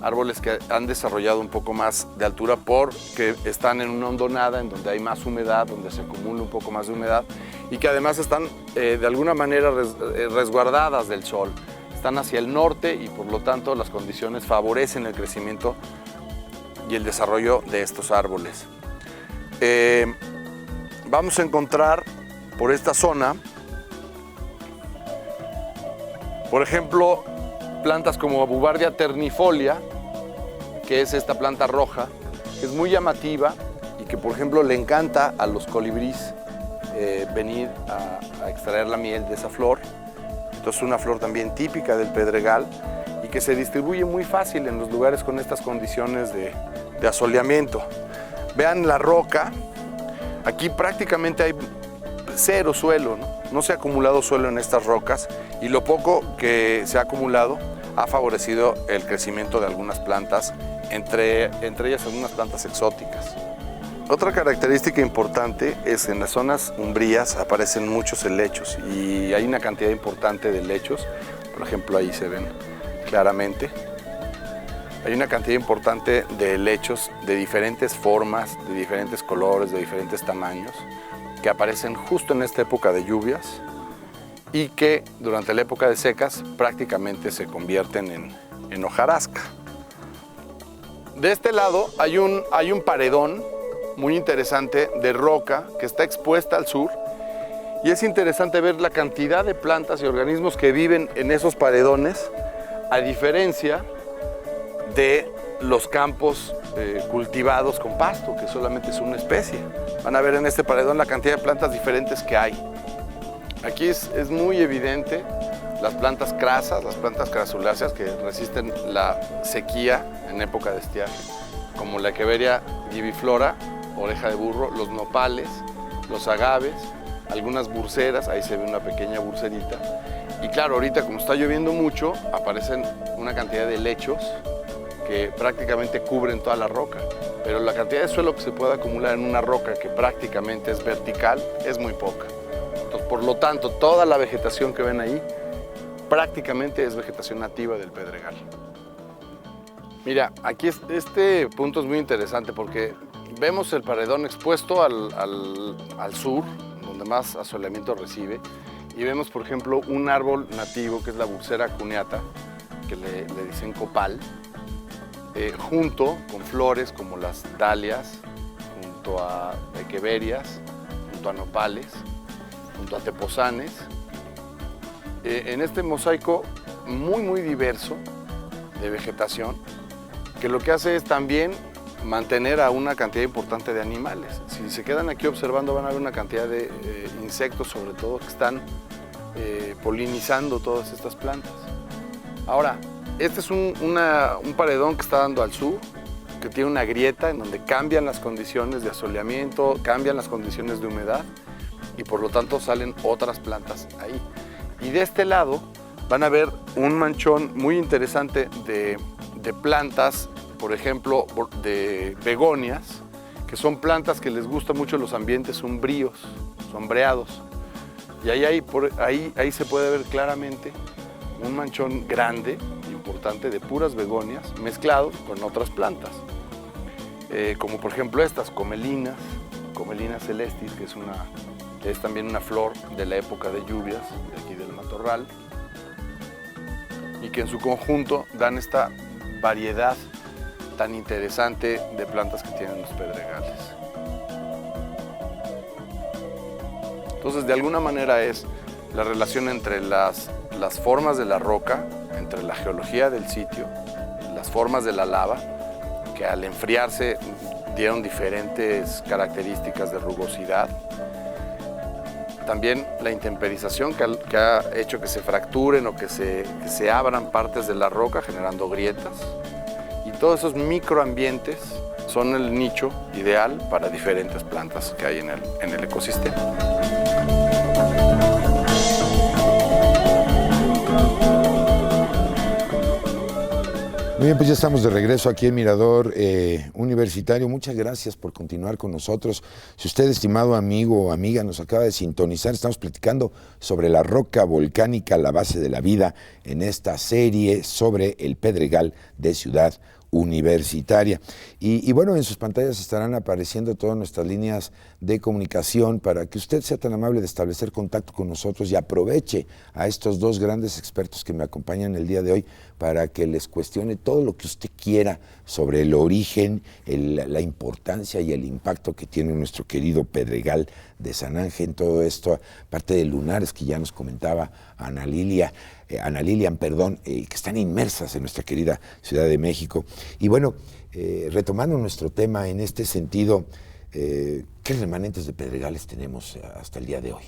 Árboles que han desarrollado un poco más de altura porque están en una hondonada en donde hay más humedad, donde se acumula un poco más de humedad y que además están de alguna manera resguardadas del sol. Están hacia el norte y por lo tanto las condiciones favorecen el crecimiento y el desarrollo de estos árboles. Vamos a encontrar por esta zona, por ejemplo, plantas como Buvardia ternifolia, que es esta planta roja, que es muy llamativa y que, por ejemplo, le encanta a los colibríes venir a extraer la miel de esa flor. Entonces, es una flor también típica del Pedregal y que se distribuye muy fácil en los lugares con estas condiciones de asoleamiento. Vean la roca, aquí prácticamente hay cero suelo, ¿no? No se ha acumulado suelo en estas rocas y lo poco que se ha acumulado ha favorecido el crecimiento de algunas plantas, entre ellas algunas plantas exóticas. Otra característica importante es que en las zonas umbrías aparecen muchos helechos y hay una cantidad importante de helechos, por ejemplo ahí se ven claramente. Hay una cantidad importante de helechos de diferentes formas, de diferentes colores, de diferentes tamaños, que aparecen justo en esta época de lluvias y que durante la época de secas prácticamente se convierten en hojarasca. De este lado hay un paredón muy interesante de roca que está expuesta al sur y es interesante ver la cantidad de plantas y organismos que viven en esos paredones, a diferencia de los campos cultivados con pasto, que solamente es una especie. Van a ver en este paredón la cantidad de plantas diferentes que hay. Aquí es muy evidente las plantas crasas, las plantas crasuláceas que resisten la sequía en época de estiaje, como la Echeveria gibiflora, oreja de burro, los nopales, los agaves, algunas burceras, ahí se ve una pequeña burcerita. Y claro, ahorita como está lloviendo mucho, aparecen una cantidad de helechos que prácticamente cubren toda la roca, pero la cantidad de suelo que se puede acumular en una roca que prácticamente es vertical es muy poca. Entonces, por lo tanto, toda la vegetación que ven ahí prácticamente es vegetación nativa del Pedregal. Mira, aquí este punto es muy interesante porque vemos el paredón expuesto al sur, donde más asoleamiento recibe, y vemos, por ejemplo, un árbol nativo que es la Bursera cuneata, que le dicen copal, junto con flores como las dalias, junto a echeverias, junto a nopales, junto a tepozanes, en este mosaico muy diverso de vegetación, que lo que hace es también mantener a una cantidad importante de animales. Si se quedan aquí observando van a ver una cantidad de insectos, sobre todo, que están polinizando todas estas plantas. Ahora, este es un paredón que está dando al sur, que tiene una grieta en donde cambian las condiciones de asoleamiento, cambian las condiciones de humedad y por lo tanto salen otras plantas ahí. Y de este lado van a ver un manchón muy interesante de plantas, por ejemplo, de begonias, que son plantas que les gustan mucho los ambientes sombríos, sombreados. Y ahí se puede ver claramente un manchón grande, importante, de puras begonias, mezclados con otras plantas. Como por ejemplo estas, Comelina celestis, que es también una flor de la época de lluvias, de aquí del matorral, y que en su conjunto dan esta variedad tan interesante de plantas que tienen los pedregales. Entonces, de alguna manera es la relación entre las formas de la roca, entre la geología del sitio, las formas de la lava, que al enfriarse dieron diferentes características de rugosidad. También la intemperización que ha hecho que se fracturen o que se abran partes de la roca generando grietas. Y todos esos microambientes son el nicho ideal para diferentes plantas que hay en el ecosistema. Muy bien, pues ya estamos de regreso aquí en Mirador Universitario. Muchas gracias por continuar con nosotros. Si usted, estimado amigo o amiga, nos acaba de sintonizar, estamos platicando sobre la roca volcánica, la base de la vida, en esta serie sobre el Pedregal de Ciudad Universitaria. Y bueno, en sus pantallas estarán apareciendo todas nuestras líneas de comunicación para que usted sea tan amable de establecer contacto con nosotros y aproveche a estos dos grandes expertos que me acompañan el día de hoy para que les cuestione todo lo que usted quiera sobre el origen, la importancia y el impacto que tiene nuestro querido Pedregal de San Ángel en todo esto, aparte de lunares que ya nos comentaba Ana Lilian, que están inmersas en nuestra querida Ciudad de México. Y bueno, retomando nuestro tema en este sentido, ¿qué remanentes de pedregales tenemos hasta el día de hoy?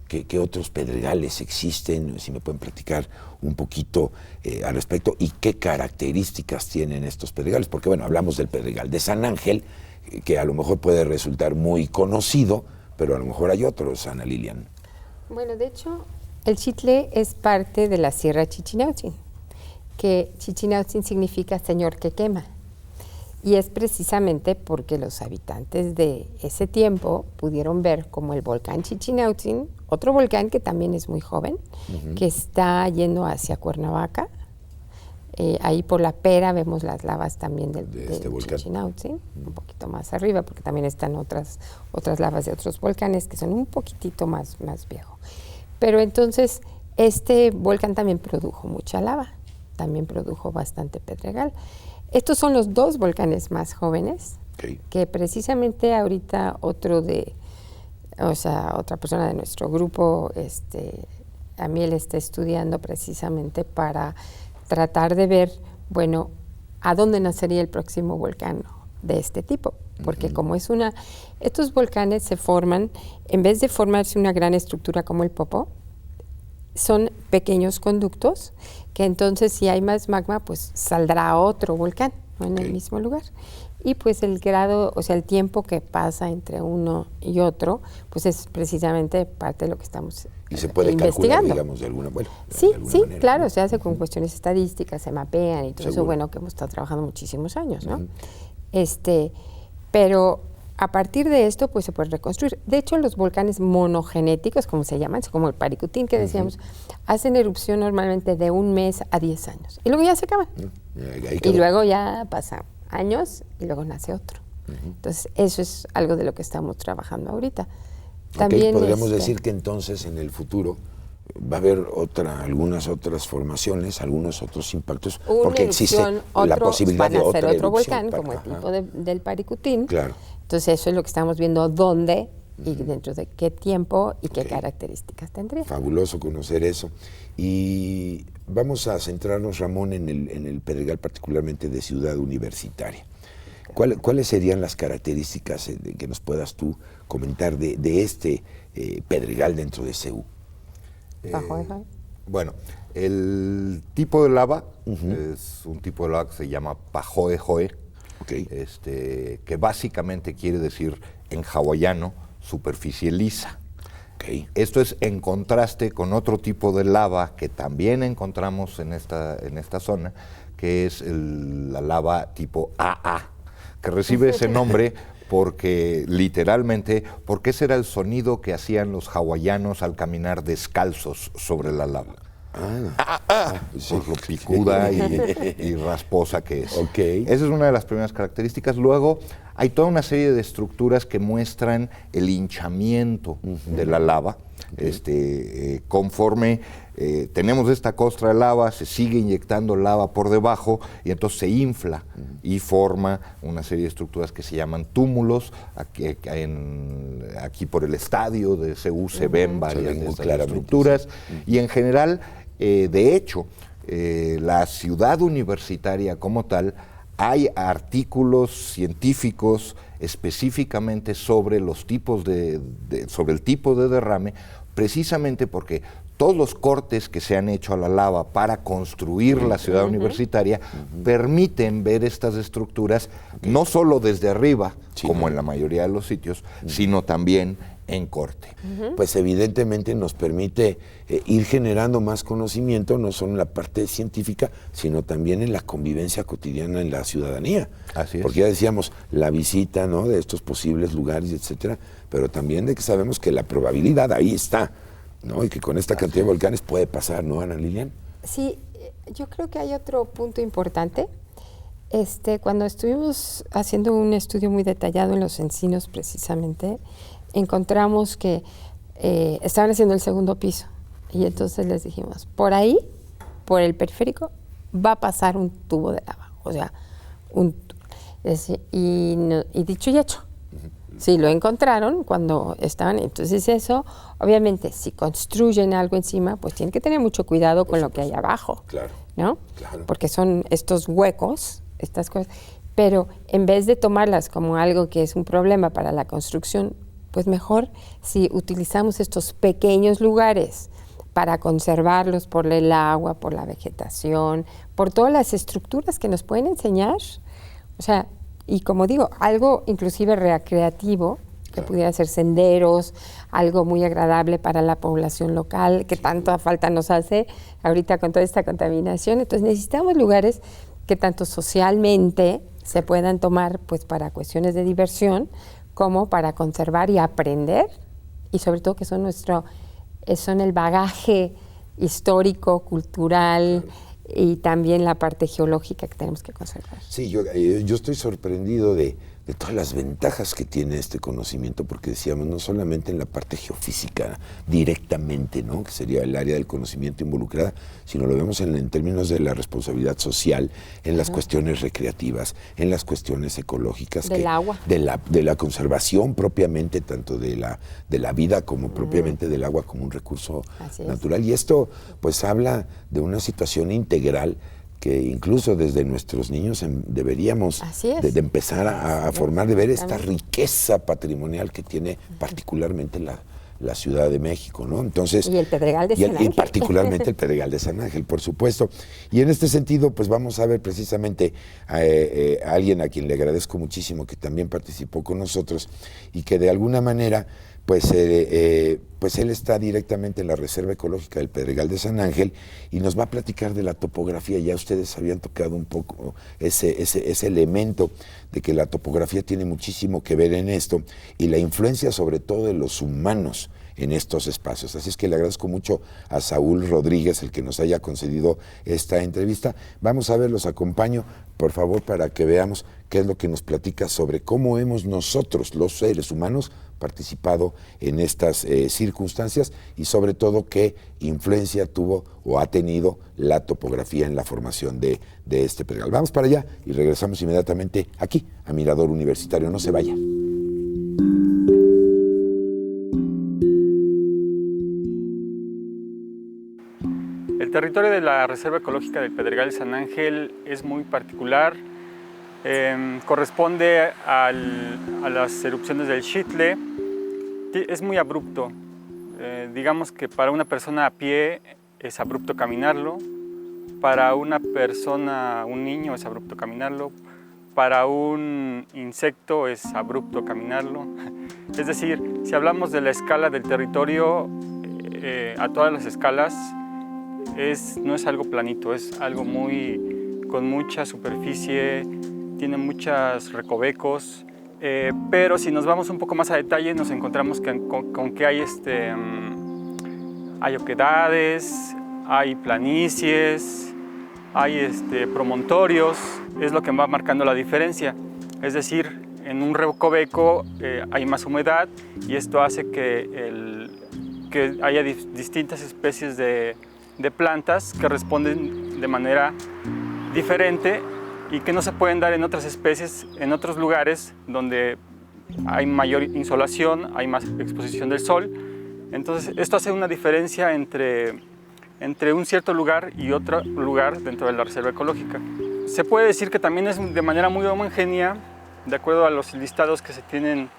¿Qué otros pedregales existen? Si me pueden platicar un poquito al respecto y qué características tienen estos pedregales, porque bueno, hablamos del Pedregal de San Ángel, que a lo mejor puede resultar muy conocido, pero a lo mejor hay otros, Ana Lilian. Bueno, de hecho, el Xitle es parte de la Sierra Chichinautzin, que Chichinautzin significa señor que quema. Y es precisamente porque los habitantes de ese tiempo pudieron ver como el volcán Chichinautzin, otro volcán que también es muy joven, que está yendo hacia Cuernavaca. Ahí por la Pera vemos las lavas también del Chichinautzin, un poquito más arriba, porque también están otras lavas de otros volcanes que son un poquitito más viejo. Pero entonces este volcán también produjo mucha lava, también produjo bastante pedregal. Estos son los dos volcanes más jóvenes, que precisamente ahorita otra persona de nuestro grupo, Amiel, está estudiando precisamente para tratar de ver, bueno, a dónde nacería el próximo volcán de este tipo. Porque como estos volcanes se forman, en vez de formarse una gran estructura como el Popó, son pequeños conductos que entonces si hay más magma, pues saldrá otro volcán, ¿no? En el mismo lugar. Y pues el grado, o sea, el tiempo que pasa entre uno y otro, pues es precisamente parte de lo que estamos y se puede investigando. Calcular, digamos, de alguna manera. Sí, manera, claro, ¿no? se hace con cuestiones estadísticas, se mapean y todo Seguro. eso, bueno, que hemos estado trabajando muchísimos años, ¿no? Pero a partir de esto, pues se puede reconstruir. De hecho, los volcanes monogenéticos, como se llaman, como el Paricutín que decíamos, hacen erupción normalmente de 1 mes a 10 años. Y luego ya se acaban. Y luego ya pasan años y luego nace otro. Entonces, eso es algo de lo que estamos trabajando ahorita. También podríamos decir que entonces en el futuro va a haber algunas otras formaciones, algunos otros impactos, porque existe la posibilidad de otra otro volcán, como el tipo del Paricutín. Claro. Entonces eso es lo que estamos viendo, dónde y dentro de qué tiempo y qué características tendría. Fabuloso conocer eso. Y vamos a centrarnos, Ramón, en el Pedregal, particularmente de Ciudad Universitaria. ¿Cuáles serían las características que nos puedas tú comentar de este Pedregal dentro de CU? Bueno, el tipo de lava es un tipo de lava que se llama Pahoehoe, que básicamente quiere decir en hawaiano superficie lisa. Okay. Esto es en contraste con otro tipo de lava que también encontramos en esta zona, que es la lava tipo AA, que recibe ese nombre porque literalmente, porque ese era el sonido que hacían los hawaianos al caminar descalzos sobre la lava. Sí. Por lo picuda y rasposa que es. Okay. Esa es una de las primeras características. Luego hay toda una serie de estructuras que muestran el hinchamiento de la lava. Conforme tenemos esta costra de lava, se sigue inyectando lava por debajo y entonces se infla y forma una serie de estructuras que se llaman túmulos. Aquí por el estadio de CU se ven varias de estas estructuras. Y en general, de hecho, la ciudad universitaria como tal, hay artículos científicos específicamente sobre los tipos sobre el tipo de derrame, precisamente porque todos los cortes que se han hecho a la lava para construir la ciudad universitaria permiten ver estas estructuras no solo desde arriba, como en la mayoría de los sitios, sino también en corte. Pues evidentemente nos permite ir generando más conocimiento, no solo en la parte científica, sino también en la convivencia cotidiana en la ciudadanía. Así es. Porque ya decíamos, la visita, ¿no?, de estos posibles lugares, etcétera, pero también de que sabemos que la probabilidad ahí está, ¿no? Y que con esta cantidad de volcanes puede pasar, ¿no, Ana Lilian? Sí, yo creo que hay otro punto importante. Cuando estuvimos haciendo un estudio muy detallado en los encinos precisamente, encontramos que estaban haciendo el segundo piso y entonces les dijimos, por ahí, por el periférico, va a pasar un tubo de lava, o sea, y dicho y hecho. Sí, lo encontraron cuando estaban, entonces eso, obviamente, si construyen algo encima, pues tienen que tener mucho cuidado con lo que hay abajo, Claro. ¿no? Claro. Porque son estos huecos, estas cosas, pero en vez de tomarlas como algo que es un problema para la construcción, pues mejor si utilizamos estos pequeños lugares para conservarlos por el agua, por la vegetación, por todas las estructuras que nos pueden enseñar, o sea, y como digo, algo inclusive recreativo, que pudiera ser senderos, algo muy agradable para la población local, que tanta falta nos hace ahorita con toda esta contaminación. Entonces necesitamos lugares que tanto socialmente se puedan tomar pues para cuestiones de diversión, como para conservar y aprender, y sobre todo que son el bagaje histórico, cultural, y también la parte geológica que tenemos que conservar. Sí, yo estoy sorprendido de todas las ventajas que tiene este conocimiento, porque decíamos, no solamente en la parte geofísica directamente, ¿no?, que sería el área del conocimiento involucrada, sino lo vemos en términos de la responsabilidad social, en las cuestiones recreativas, en las cuestiones ecológicas. Del agua. De la conservación propiamente, tanto de la vida como propiamente del agua como un recurso natural. Y esto pues habla de una situación integral que incluso desde nuestros niños deberíamos de empezar a formar, de ver esta riqueza patrimonial que tiene particularmente la Ciudad de México, ¿no? Entonces, y el Pedregal de San Ángel. Y particularmente el Pedregal de San Ángel, por supuesto. Y en este sentido, pues vamos a ver precisamente a alguien a quien le agradezco muchísimo, que también participó con nosotros y que de alguna manera pues él está directamente en la Reserva Ecológica del Pedregal de San Ángel y nos va a platicar de la topografía. Ya ustedes habían tocado un poco ese elemento de que la topografía tiene muchísimo que ver en esto y la influencia sobre todo de los humanos en estos espacios. Así es que le agradezco mucho a Saúl Rodríguez el que nos haya concedido esta entrevista. Vamos a ver, los acompaño, por favor, para que veamos qué es lo que nos platica sobre cómo hemos nosotros, los seres humanos, participado en estas circunstancias y sobre todo qué influencia tuvo o ha tenido la topografía en la formación de este pedregal. Vamos para allá y regresamos inmediatamente aquí a Mirador Universitario. No se vaya. El territorio de la Reserva Ecológica del Pedregal de San Ángel es muy particular. Corresponde a las erupciones del Xitle. Es muy abrupto. Digamos que para una persona a pie es abrupto caminarlo, para una persona, un niño es abrupto caminarlo, para un insecto es abrupto caminarlo. Es decir, si hablamos de la escala del territorio, a todas las escalas, no es algo planito, es algo con mucha superficie, tiene muchos recovecos, pero si nos vamos un poco más a detalle nos encontramos con que hay oquedades, hay planicies, hay promontorios, es lo que va marcando la diferencia. Es decir, en un recoveco hay más humedad y esto hace que haya distintas especies de plantas que responden de manera diferente y que no se pueden dar en otras especies, en otros lugares donde hay mayor insolación, hay más exposición del sol. Entonces, esto hace una diferencia entre un cierto lugar y otro lugar dentro de la reserva ecológica. Se puede decir que también es de manera muy homogénea, de acuerdo a los listados que se tienen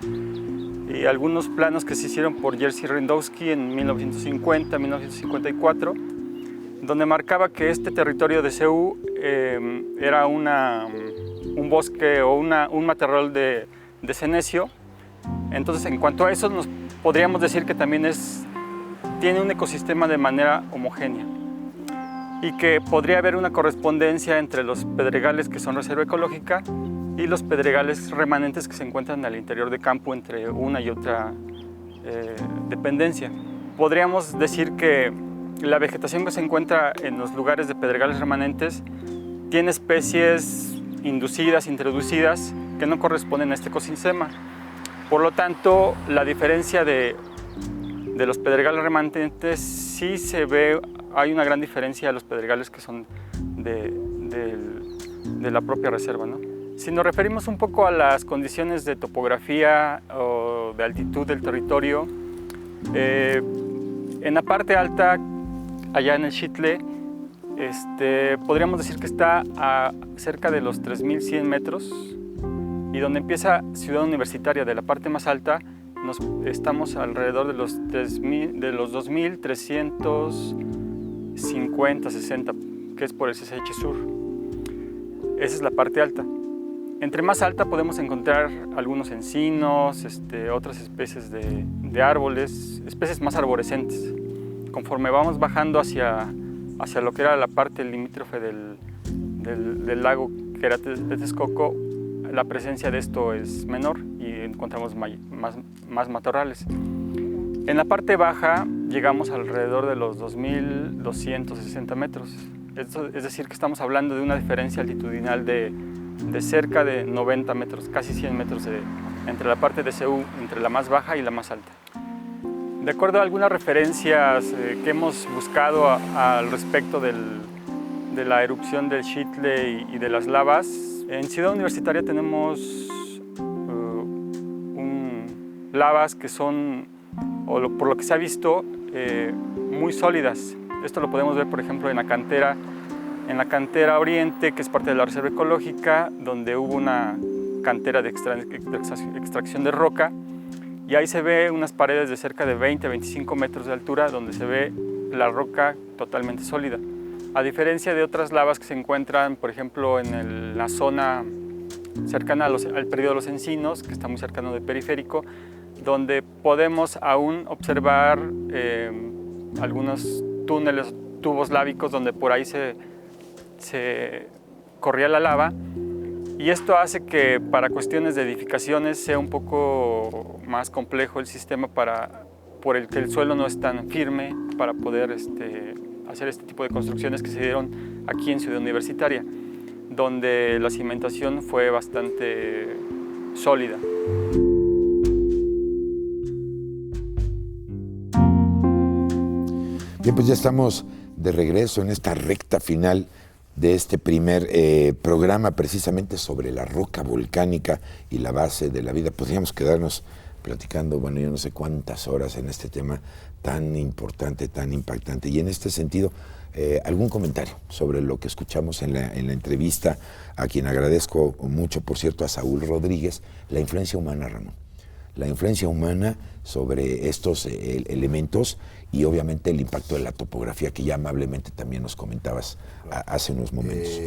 y algunos planos que se hicieron por Jerzy Rindowski en 1950-1954, donde marcaba que este territorio de Ceú era un bosque o un matorral de senecio. Entonces, en cuanto a eso, podríamos decir que también tiene un ecosistema de manera homogénea y que podría haber una correspondencia entre los pedregales que son reserva ecológica y los pedregales remanentes que se encuentran al interior de campo entre una y otra dependencia. Podríamos decir que la vegetación que se encuentra en los lugares de pedregales remanentes tiene especies inducidas, introducidas, que no corresponden a este ecosistema. Por lo tanto, la diferencia de los pedregales remanentes sí se ve, hay una gran diferencia de los pedregales que son de la propia reserva, ¿no? Si nos referimos un poco a las condiciones de topografía o de altitud del territorio, en la parte alta, allá en el Xitle, podríamos decir que está a cerca de los 3.100 metros y donde empieza Ciudad Universitaria, de la parte más alta, estamos alrededor de los 2.350, 60, que es por el CCH Sur. Esa es la parte alta. Entre más alta podemos encontrar algunos encinos, otras especies de árboles, especies más arborescentes. Conforme vamos bajando hacia lo que era la parte limítrofe del lago que era Texcoco, la presencia de esto es menor y encontramos más matorrales. En la parte baja llegamos alrededor de los 2.260 metros. Es decir, que estamos hablando de una diferencia altitudinal de cerca de 90 metros, casi 100 metros entre la parte de Ceú, entre la más baja y la más alta. De acuerdo a algunas referencias que hemos buscado al respecto de la erupción del Xitle y de las lavas, en Ciudad Universitaria tenemos lavas que son, por lo que se ha visto, muy sólidas. Esto lo podemos ver, por ejemplo, en la cantera Oriente, que es parte de la reserva ecológica, donde hubo una cantera de extracción de roca, y ahí se ve unas paredes de cerca de 20 a 25 metros de altura, donde se ve la roca totalmente sólida. A diferencia de otras lavas que se encuentran, por ejemplo, en la zona cercana al periodo de los encinos, que está muy cercano del periférico, donde podemos aún observar algunos túneles, tubos lábicos, donde por ahí se corría la lava, y esto hace que para cuestiones de edificaciones sea un poco más complejo el sistema por el que el suelo no es tan firme para poder hacer este tipo de construcciones que se dieron aquí en Ciudad Universitaria, donde la cimentación fue bastante sólida. Bien, pues ya estamos de regreso en esta recta final de este primer programa precisamente sobre la roca volcánica y la base de la vida. Podríamos quedarnos platicando, bueno, yo no sé cuántas horas en este tema tan importante, tan impactante. Y en este sentido, algún comentario sobre lo que escuchamos en la entrevista, a quien agradezco mucho, por cierto, a Saúl Rodríguez, la influencia humana, Ramón. La influencia humana sobre estos elementos y obviamente el impacto de la topografía que ya amablemente también nos comentabas hace unos momentos.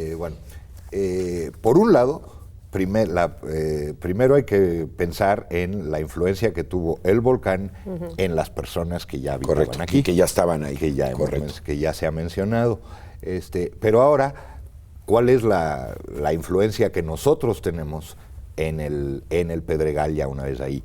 Por un lado, Primero hay que pensar en la influencia que tuvo el volcán en las personas que ya habitaban aquí. Que ya estaban ahí. Que ya se ha mencionado. Pero ahora, ¿cuál es la influencia que nosotros tenemos en el Pedregal ya una vez ahí?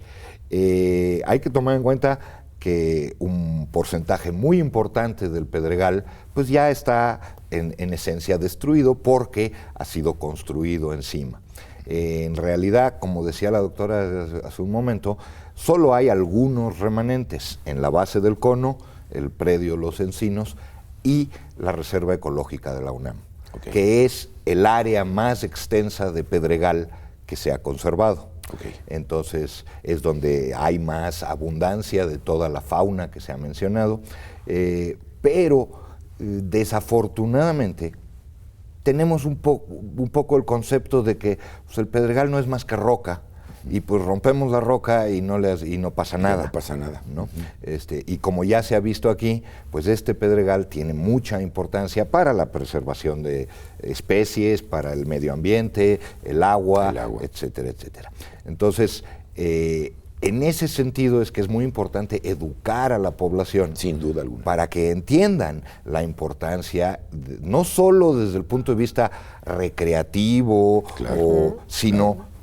Hay que tomar en cuenta que un porcentaje muy importante del Pedregal pues ya está en esencia destruido porque ha sido construido encima. En realidad, como decía la doctora hace un momento, solo hay algunos remanentes en la base del cono, el predio Los Encinos y la Reserva Ecológica de la UNAM, que es el área más extensa de Pedregal que se ha conservado. Entonces es donde hay más abundancia de toda la fauna que se ha mencionado, pero desafortunadamente tenemos un poco el concepto de que pues, el Pedregal no es más que roca, y pues rompemos la roca y no pasa nada. No pasa nada. ¿No? Y como ya se ha visto aquí, pues este Pedregal tiene mucha importancia para la preservación de especies, para el medio ambiente, el agua, etcétera, etcétera. Entonces, en ese sentido es que es muy importante educar a la población. Sin duda alguna. Para que entiendan la importancia, no solo desde el punto de vista recreativo, sino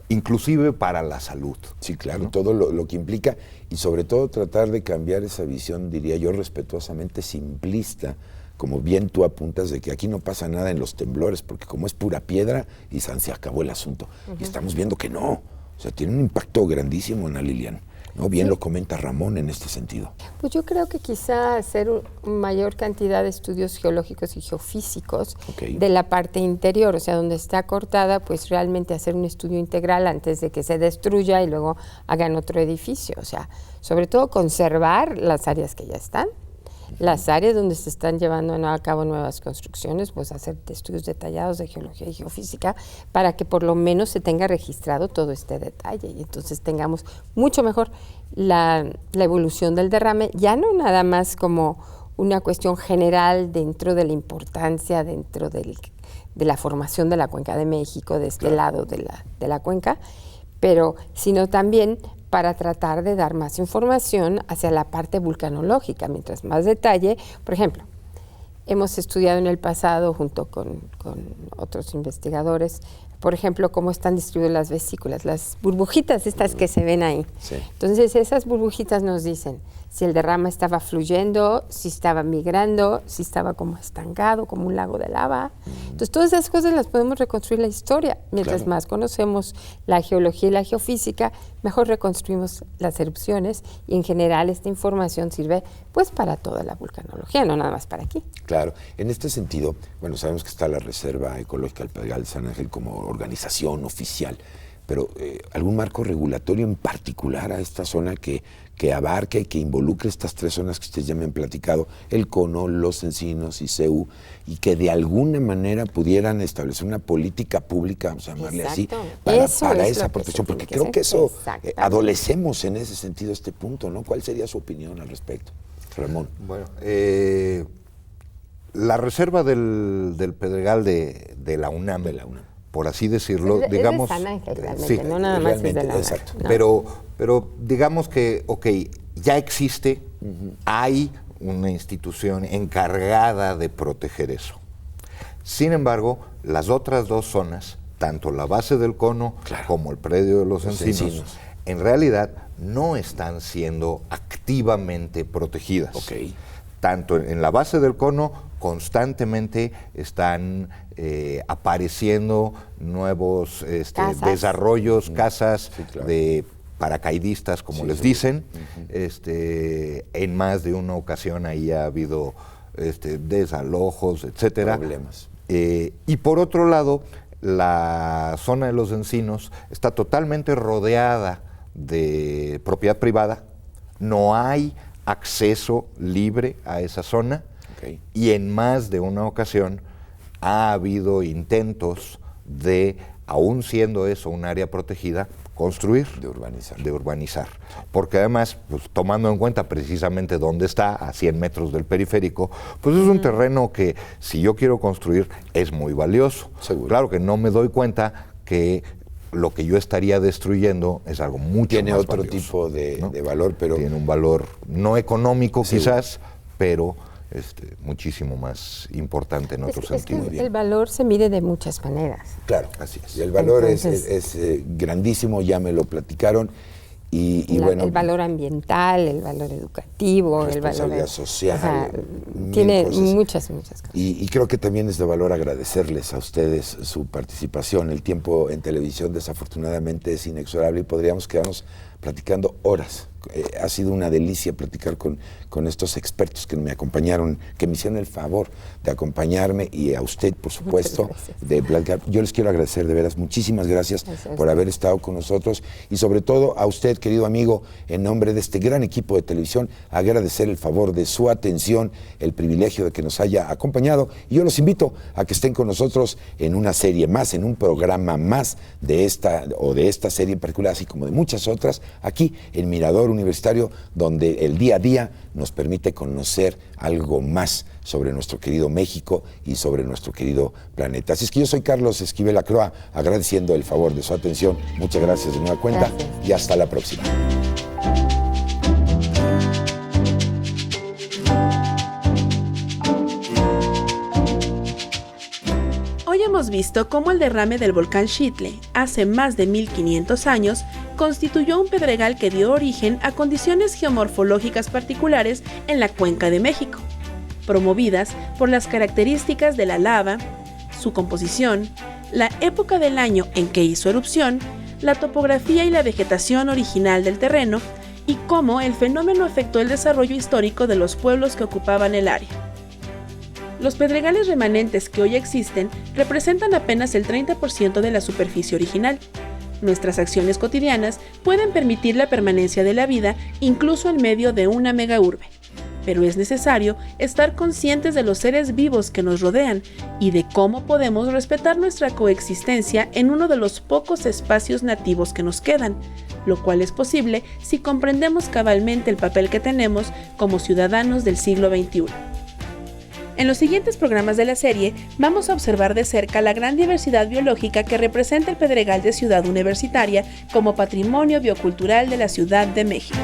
inclusive para la salud. Sí, claro, ¿no? Todo lo que implica y sobre todo tratar de cambiar esa visión, diría yo, respetuosamente simplista, como bien tú apuntas, de que aquí no pasa nada en los temblores, porque como es pura piedra y se acabó el asunto. Y estamos viendo que no, o sea, tiene un impacto grandísimo, Ana Lilian. ¿No? Bien lo comenta Ramón en este sentido. Pues yo creo que quizá hacer mayor cantidad de estudios geológicos y geofísicos de la parte interior, o sea, donde está cortada, pues realmente hacer un estudio integral antes de que se destruya y luego hagan otro edificio. O sea, sobre todo conservar las áreas que ya están, las áreas donde se están llevando a cabo nuevas construcciones, pues hacer estudios detallados de geología y geofísica para que por lo menos se tenga registrado todo este detalle y entonces tengamos mucho mejor la evolución del derrame, ya no nada más como una cuestión general dentro de la importancia, dentro de la formación de la Cuenca de México, de este lado de la cuenca, pero sino también para tratar de dar más información hacia la parte vulcanológica, mientras más detalle. Por ejemplo, hemos estudiado en el pasado, junto con otros investigadores, por ejemplo, cómo están distribuidas las vesículas, las burbujitas estas que se ven ahí. Sí. Entonces, esas burbujitas nos dicen si el derrame estaba fluyendo, si estaba migrando, si estaba como estancado, como un lago de lava. Entonces, todas esas cosas las podemos reconstruir la historia. Mientras más conocemos la geología y la geofísica, mejor reconstruimos las erupciones y en general esta información sirve pues para toda la vulcanología, no nada más para aquí. Claro. En este sentido, bueno, sabemos que está la Reserva Ecológica del Pedregal de San Ángel como organización oficial, pero ¿algún marco regulatorio en particular a esta zona que abarque y que involucre estas tres zonas que ustedes ya me han platicado, el Cono, Los Encinos y CEU, y que de alguna manera pudieran establecer una política pública, vamos a llamarle así, para esa protección? Porque creo que eso, adolecemos en ese sentido este punto, ¿no? ¿Cuál sería su opinión al respecto, Ramón? Bueno, la reserva del Pedregal de la UNAM, por así decirlo, digamos... Es de San Ángel, realmente, no nada más es de la UNAM. Exacto. No. Pero digamos que, ya existe, hay una institución encargada de proteger eso. Sin embargo, las otras dos zonas, tanto la base del Cono como el predio de Los Encinos, en realidad no están siendo activamente protegidas. Tanto en la base del Cono constantemente están apareciendo nuevos desarrollos, casas de paracaidistas, como les dicen. En más de una ocasión ahí ha habido desalojos, etcétera. Problemas. Y por otro lado, la zona de Los Encinos está totalmente rodeada de propiedad privada. No hay acceso libre a esa zona y en más de una ocasión ha habido intentos de, aún siendo eso un área protegida, construir, de urbanizar. Porque además, pues, tomando en cuenta precisamente dónde está, a 100 metros del periférico, pues es un terreno que, si yo quiero construir, es muy valioso. Seguro. Claro que no me doy cuenta que lo que yo estaría destruyendo es algo mucho Tiene más otro valioso, tipo de, ¿no? de valor, pero... Tiene un valor no económico Sí. quizás, pero muchísimo más importante en otro sentido. El valor se mide de muchas maneras. Claro, Así es. y el valor Entonces- es grandísimo, ya me lo platicaron. Y bueno, El valor ambiental, el valor educativo, el valor responsabilidad social, o sea, mil tiene cosas. muchas cosas. Y creo que también es de valor agradecerles a ustedes su participación. El tiempo en televisión desafortunadamente es inexorable y podríamos quedarnos platicando horas. Ha sido una delicia platicar con estos expertos que me acompañaron, que me hicieron el favor de acompañarme, y a usted, por supuesto, de platicar. Yo les quiero agradecer de veras, muchísimas gracias por haber estado con nosotros, y sobre todo a usted, querido amigo, en nombre de este gran equipo de televisión, agradecer el favor de su atención, el privilegio de que nos haya acompañado, y yo los invito a que estén con nosotros en una serie más, en un programa más de esta serie en particular, así como de muchas otras, aquí en Mirador Universitario, donde el día a día nos permite conocer algo más sobre nuestro querido México y sobre nuestro querido planeta. Así es que yo soy Carlos Esquivel Acroa, agradeciendo el favor de su atención. Muchas gracias de nueva cuenta. Gracias. Y hasta la próxima. Hoy hemos visto cómo el derrame del volcán Xitle, hace más de 1500 años, constituyó un pedregal que dio origen a condiciones geomorfológicas particulares en la Cuenca de México, promovidas por las características de la lava, su composición, la época del año en que hizo erupción, la topografía y la vegetación original del terreno, y cómo el fenómeno afectó el desarrollo histórico de los pueblos que ocupaban el área. Los pedregales remanentes que hoy existen representan apenas el 30% de la superficie original. Nuestras acciones cotidianas pueden permitir la permanencia de la vida incluso en medio de una megaurbe. Pero es necesario estar conscientes de los seres vivos que nos rodean y de cómo podemos respetar nuestra coexistencia en uno de los pocos espacios nativos que nos quedan, lo cual es posible si comprendemos cabalmente el papel que tenemos como ciudadanos del siglo XXI. En los siguientes programas de la serie vamos a observar de cerca la gran diversidad biológica que representa el Pedregal de Ciudad Universitaria como patrimonio biocultural de la Ciudad de México.